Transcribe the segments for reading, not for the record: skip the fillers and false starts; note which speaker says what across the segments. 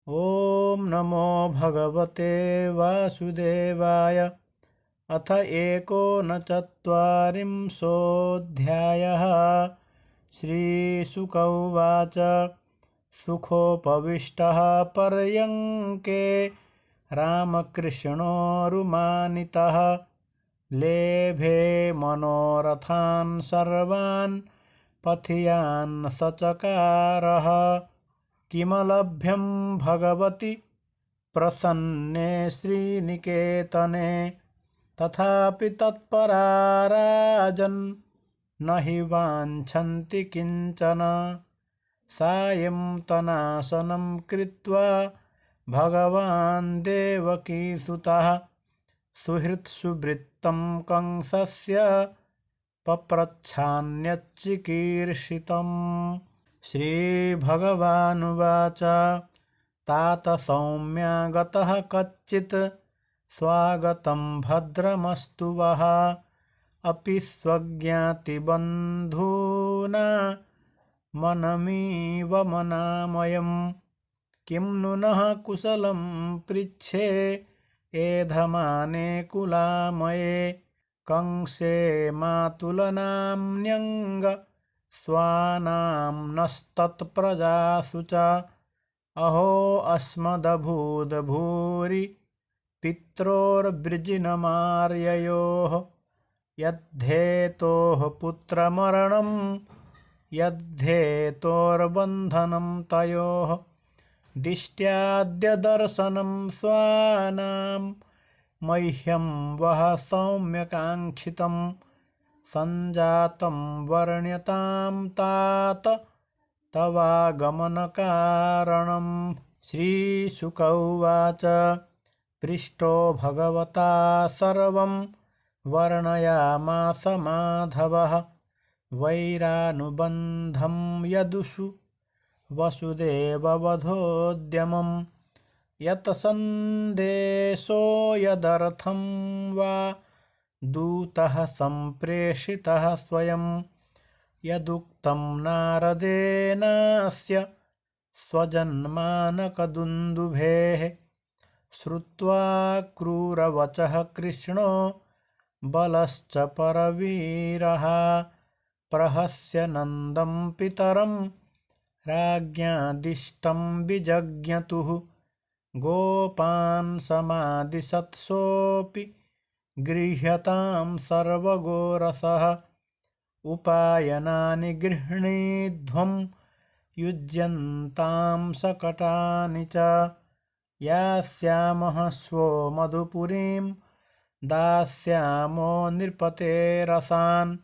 Speaker 1: ॐ नमो भगवते वासुदेवाय। अथ एकोनचत्वारिंशोऽध्यायः। श्रीशुक उवाच। सुखोपविष्टः पर्यङ्के रामकृष्णोरुमानितः। लेभे मनोरथान् सर्वान् पथियान् सचकारः। किमलभ्यं भगवति प्रसन्ने श्रीनिकेतने। तथापि तत्परा राजन् न हि वाञ्छन्ति किञ्चन। सायन्तनाशनं कृत्वा भगवान् देवकीसुतः सुहृत्सुवृत्तं कंसस्य पप्रच्छान्यच्चिकीर्षितम्। श्रीभगवानुवाच। तात सौम्या गतः कच्चित् स्वागतं भद्रमस्तु वः। अपि स्वज्ञातिबन्धूना मनमिव मनामयम्। किं नु नः कुशलं पृच्छे एधमाने कुलामये। कंसे मातुलनाम्न्यङ्ग स्वानां नस्तत्प्रजासु च। अहो अस्मदभूद्भूरि पित्रोर्वृजिनमार्ययोः। यद्धेतोः पुत्रमरणं यद्धेतोर्बन्धनं तयोः। दिष्ट्याद्य दर्शनं स्वानां मह्यं वः सौम्यकाङ्क्षितम्। सञ्जातं वर्ण्यतां तात तवागमनकारणम्। श्रीशुक उवाच। पृष्टो भगवता सर्वं वर्णयामास माधवः। वैरानुबन्धं यदुषु वसुदेववधोद्यमम्। यत् सन्देशो यदर्थं वा दूतः सम्प्रेषितः स्वयं। यदुक्तं नारदेनास्य स्वजन्मानकदुन्दुभेः। श्रुत्वा क्रूरवचः कृष्णो बलश्च परवीरः। प्रहस्य नन्दं पितरं राज्ञादिष्टं विजज्ञतुः। गोपान् समादिशत्सोऽपि गृह्यतां सर्वगोरसः। उपायनानि गृह्णीध्वं युज्यन्तां सकटानि च। यास्यामः स्वो मधुपुरीं दास्यामो नृपतेरसान्।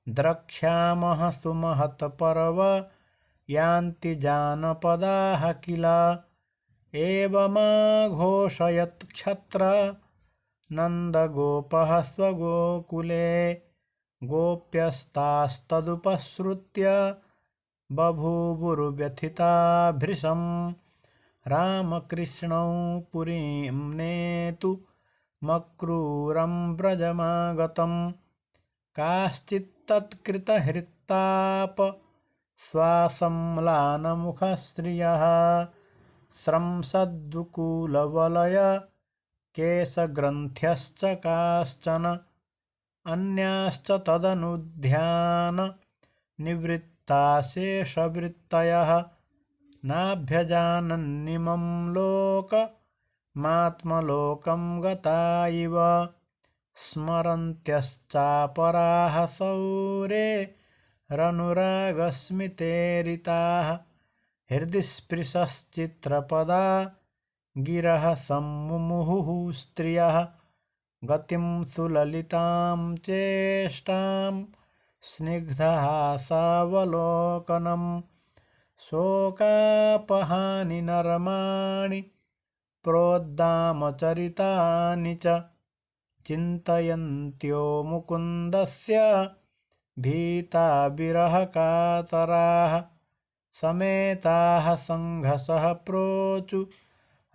Speaker 1: द्रक्ष्यामः सुमहत्पर्व यान्ति जानपदाः किल। एवमाघोषयत् क्षत्र नन्दगोपः स्वगोकुले। गोप्यस्तास्तदुपसृत्य बभूवुर्व्यथिता भृशम्। रामकृष्णौ पुरीं नेतु मक्रूरं व्रजमागतम्। काश्चित्तत्कृतहृत्ताप स्वासम्लानमुखस्त्रियः। स्रंसद्दुकूलवलय केशग्रन्थ्यश्च काश्चन। अन्याश्च तदनुध्यान निवृत्ताशेषवृत्तयः। नाभ्यजानन्निमं लोकमात्मलोकं गता इव। स्मरन्त्यश्चापराः सौरेरनुरागस्मितेरिताः। हृदि स्पृशश्चित्रपदा गिरः सम्मुमुहुः स्त्रियः। गतिं सुललितां चेष्टां स्निग्धहासावलोकनम्। शोकापहानि नर्माणि प्रोद्दामचरितानि च। चिन्तयन्त्यो मुकुन्दस्य भीता विरहकातराः। समेताः सङ्घसः प्रोचु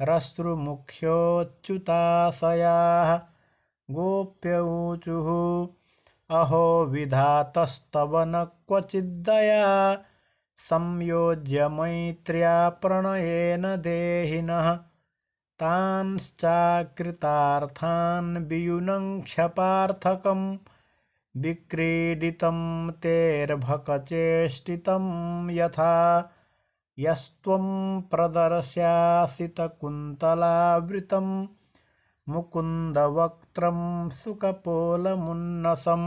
Speaker 1: रश्रुमुख्योच्युताशयाः। गोप्य ऊचुः अहो विधातस्तव न क्वचिद्दया। संयोज्य मैत्र्या प्रणयेन देहिनः तांश्चाकृतार्थान् वियुनं क्षपार्थकं विक्रीडितं तेर्भकचेष्टितं यथा यस्त्वं प्रदर्श्यासितकुन्तलावृतं मुकुन्दवक्त्रं सुकपोलमुन्नसं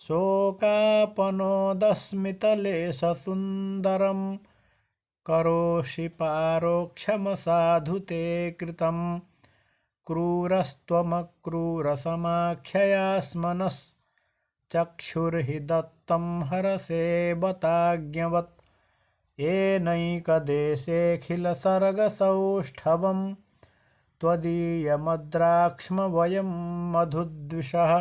Speaker 1: शोकापनोदस्मितलेशसुन्दरं करोषि पारोक्षमसाधु ते कृतं क्रूरस्त्वमक्रूरसमाख्ययास्मनश्चक्षुर्हि दत्तं हरसे बताज्ञवत् येनैकदेशेऽखिलसर्गसौष्ठवं त्वदीयमद्राक्ष्म वयं मधुद्विषः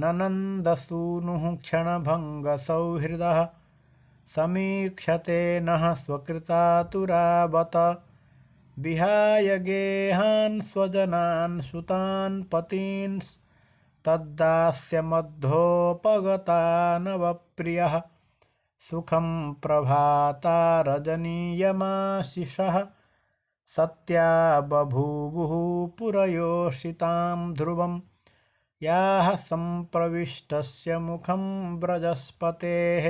Speaker 1: ननन्दसूनुः क्षणभङ्गसौहृदः समीक्षते नः स्वकृतातुरावत विहाय गेहान् स्वजनान् सुतान् पतींस्तद्दास्यमद्धोपगतानवप्रियः सुखं प्रभातारजनीयमाशिषः सत्या बभूवुः पुरयोषितां ध्रुवं याः सम्प्रविष्टस्य मुखं व्रजस्पतेः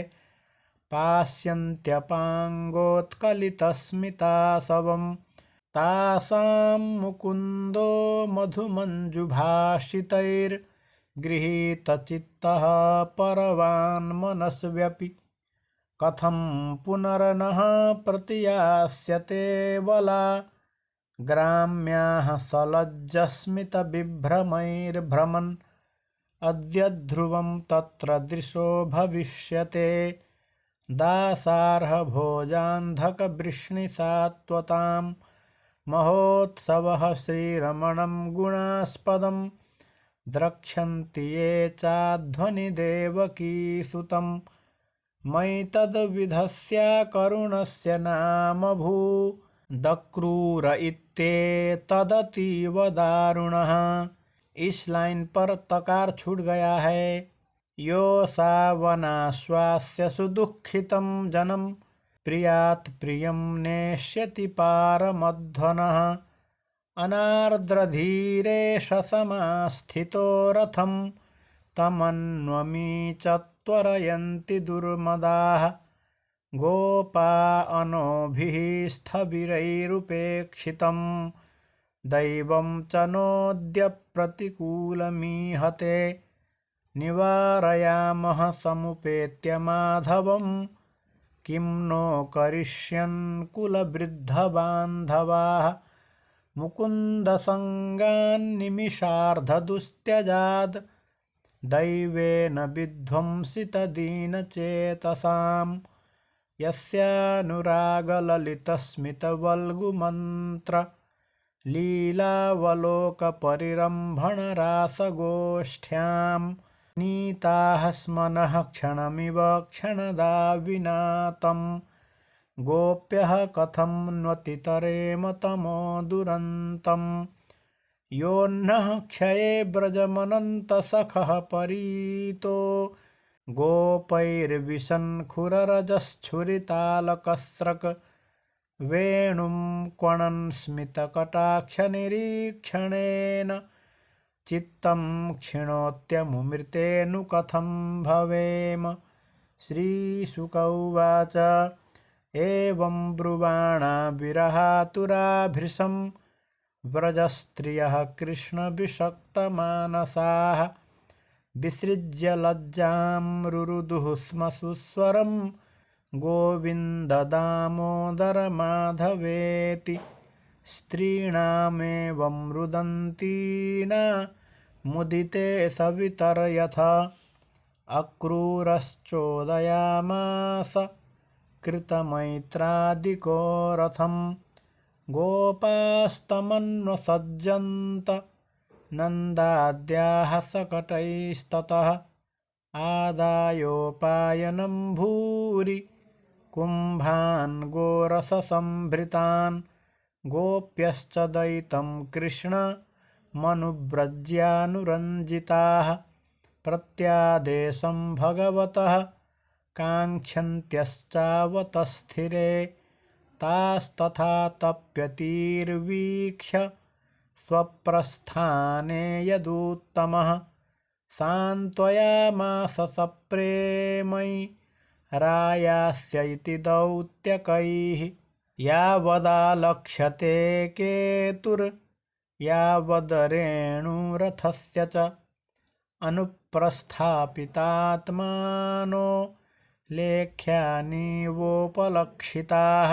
Speaker 1: पास्यन्त्यपाङ्गोत्कलितस्मितासवं तासां मुकुन्दो मधुमञ्जुभाषितैर्गृहीतचित्तः परवान्मनस्व्यपि कथं पुनर्नः प्रतियास्यते वला ग्राम्याः सलज्जस्मितविभ्रमैर्भ्रमन् अद्य ध्रुवं तत्र दृशो भविष्यते दासार्हभोजान्धकवृष्णिसात्वतां महोत्सवः श्रीरमणं गुणास्पदं द्रक्ष्यन्ति ये चाध्वनिदेवकीसुतं मयि तद्विधस्याकरुणस्य नाम भूदक्रूर इत्येतदतीव दारुणः। इस लाइन पर तकार छूट गया है। यो सावनाश्वास्य सुदुःखितं जनं प्रियात् प्रियं नेष्यति पारमध्वनः अनार्द्रधीरेश समास्थितो रथं तमन्वमी च त्वरयन्ति दुर्मदाः गोपा अनोभिः स्थविरैरुपेक्षितं दैवं च नोऽद्य प्रतिकूलमीहते निवारयामः समुपेत्य माधवं किं नो करिष्यन् कुलवृद्धबान्धवाः मुकुन्दसङ्गान्निमिषार्धदुस्त्यजाद् दैवेन विध्वंसितदीनचेतसां यस्यानुरागललितस्मितवल्गुमन्त्र लीलावलोकपरिरम्भणरासगोष्ठ्यां नीताः स्मनः क्षणमिव क्षणदाविनातं गोप्यः कथं न्वतितरेम तमो दुरन्तं योऽन्नः क्षये व्रजमनन्तसखः परीतो गोपैर्विशन्खुररजश्छुरितालकस्रक् वेणुं क्वणन् स्मितकटाक्षनिरीक्षणेन चित्तं क्षिणोत्यमुमृतेनु कथं भवेम। श्रीशुक उवाच एवं ब्रुवाणा विरहातुराभृशं व्रजस्त्रियः कृष्णविषक्तमानसाः विसृज्य लज्जां रुरुदुः स्म सुस्वरं गोविन्द दामोदर माधवेति स्त्रीणामेवं रुदन्तीना मुदिते सवितर यथा अक्रूरश्चोदयामास कृतमैत्रादिको रथं गोपास्तमन्वसज्जन्त नन्दाद्याः सकटैस्ततः आदायोपायनं भूरि कुम्भान् गोरससंभृतान् गोप्यश्च दयितं कृष्णमनुव्रज्यानुरञ्जिताः प्रत्यादेशं भगवतः काङ्क्षन्त्यश्चावतस्थिरे तास्तथा तप्यतीर्वीक्ष्य स्वप्रस्थाने यदुत्तमः सान्त्वयामास सप्रेमयि रायास्य इति दौत्यकैः यावदालक्ष्यते केतुर्यावदरेणुरथस्य च अनुप्रस्थापितात्मानो लेख्यानीवोपलक्षिताः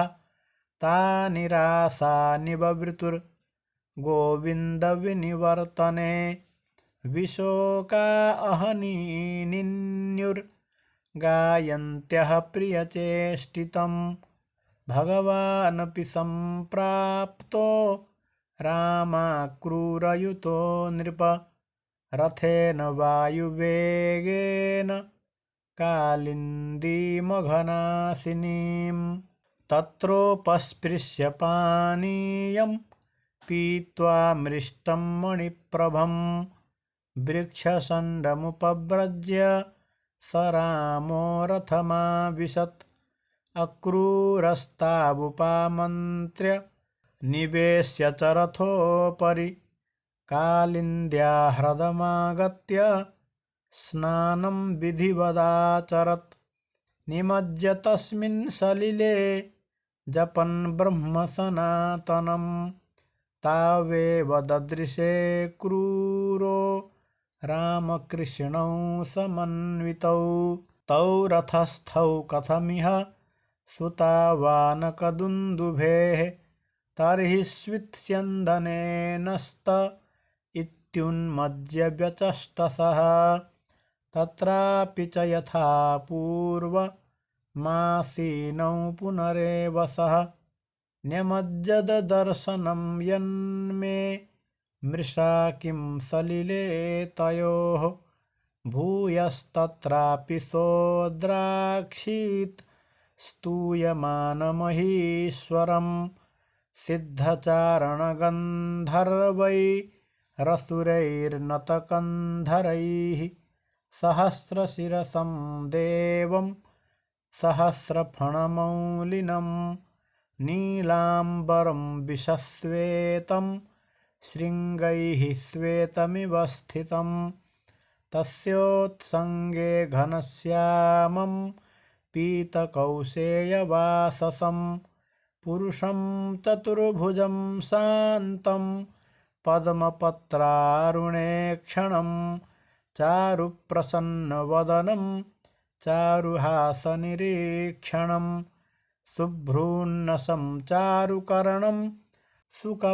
Speaker 1: तानि रासानि बभृतुर्गोविन्दविनिवर्तने विशोका अहनीनिन्युर्गायन्त्यः प्रियचेष्टितं भगवानपि सम्प्राप्तो रामाक्रूरयुतो नृप रथेन वायुवेगेन कालिन्दीमघनासिनीं तत्रोपस्पृश्य पानीयं पीत्वा मृष्टं मणिप्रभं वृक्षशण्डमुपव्रज्य स रामो रथमाविशत् अक्रूरस्तावुपामन्त्र्य निवेश्य च रथोपरि कालिन्द्या ह्रदमागत्य स्नानं विधिवदाचरत् निमज्य तस्मिन् सलिले जपन् ब्रह्मसनातनं तावेव ददृशे क्रूरो रामकृष्णौ समन्वितौ तौ रथस्थौ कथमिह सुतावानकदुन्दुभेः तर्हि स्वित्स्यन्दनेनस्त इत्युन्मज्य व्यचष्टसः तत्रापि च यथा पूर्वमासीनौ पुनरेव सः न्यमज्जददर्शनं यन्मे मृषा किं सलिले तयोः भूयस्तत्रापि सोद्राक्षीत् स्तूयमानमहीश्वरं सिद्धचारणगन्धर्वैरसुरैर्नतकन्धरैः सहस्रशिरसं देवं सहस्रफणमौलिनं नीलाम्बरं विशश्वेतं शृङ्गैः श्वेतमिव स्थितं तस्योत्सङ्गे घनश्यामं पीतकौशेयवाससं पुरुषं चतुर्भुजं शान्तं पद्मपत्रारुणेक्षणं चारुप्रसन्नवदनं चारुहासनिरीक्षणं शुभ्रून्नसं चारुकर्णं सुकपोलारुणाधरं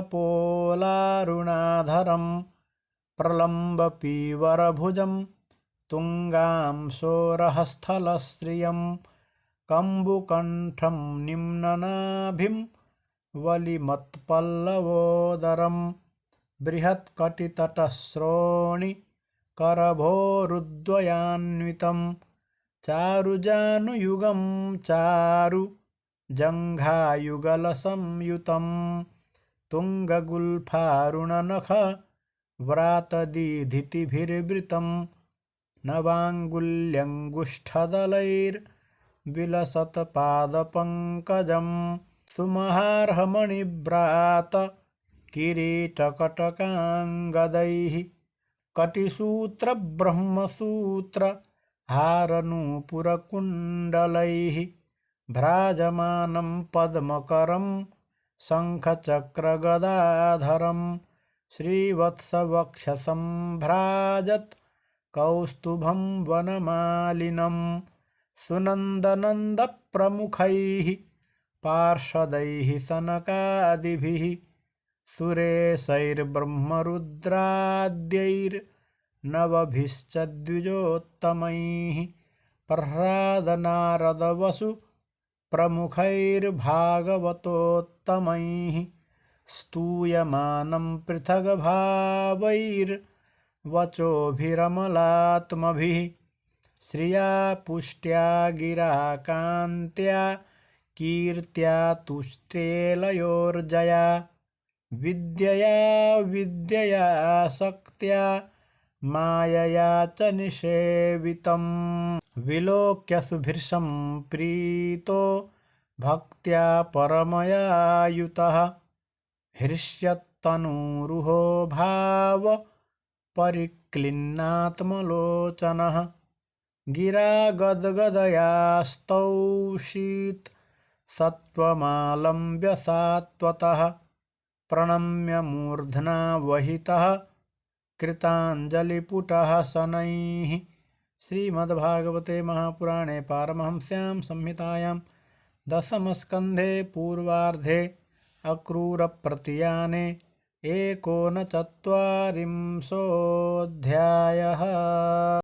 Speaker 1: प्रलम्बपीवरभुजं तुङ्गांशोरःस्थलश्रियं कम्बुकण्ठं निम्ननाभिं वलिमत्पल्लवोदरं बृहत्कटितटश्रोणिकरभोरुद्वयान्वितं चारुजानुयुगं चारु जङ्घायुगलसंयुतं तुङ्गगुल्फारुणनख व्रातदीधितिभिर्वृतं नवाङ्गुल्यङ्गुष्ठदलैर्विलसत्पादपङ्कजं सुमहार्हमणिव्रात किरीटकटकाङ्गदैः कटिसूत्रब्रह्मसूत्रहारनूपुरकुण्डलैः भ्राजमानं पद्मकरं शङ्खचक्रगदाधरं श्रीवत्सवक्षसंभ्राजत् कौस्तुभं वनमालिनं सुनन्दनन्दप्रमुखैः पार्षदैः सनकादिभिः सुरेशैर्ब्रह्मरुद्राद्यैर्नवभिश्च द्विजोत्तमैः प्रह्लादनारदवसु प्रमुखैर्भागवतोत्तमैः स्तूयमानं पृथग्भावैर्वचोभिरमलात्मभिः श्रिया पुष्ट्या गिरा कान्त्या कीर्त्या तुष्ट्रेलयोर्जया विद्यया शक्त्या मायया च निषेवितम् विलोक्य सुभीर्षम्प्रीतो भक्त्या परमया युतः हृष्यत्तनूरुहो भाव परिक्लिन्नात्मलोचनः गिरा गद्गदयास्तौषीत् सत्त्वमालम्ब्य सात्वतः प्रणम्य मूर्ध्ना वहितः कृताञ्जलिपुटः शनैः। श्रीमद्भागवते महापुराणे पारमहंस्यां संहितायां दशमस्कन्धे पूर्वार्धे अक्रूरप्रतियाने एकोनचत्वारिंशोऽध्यायः।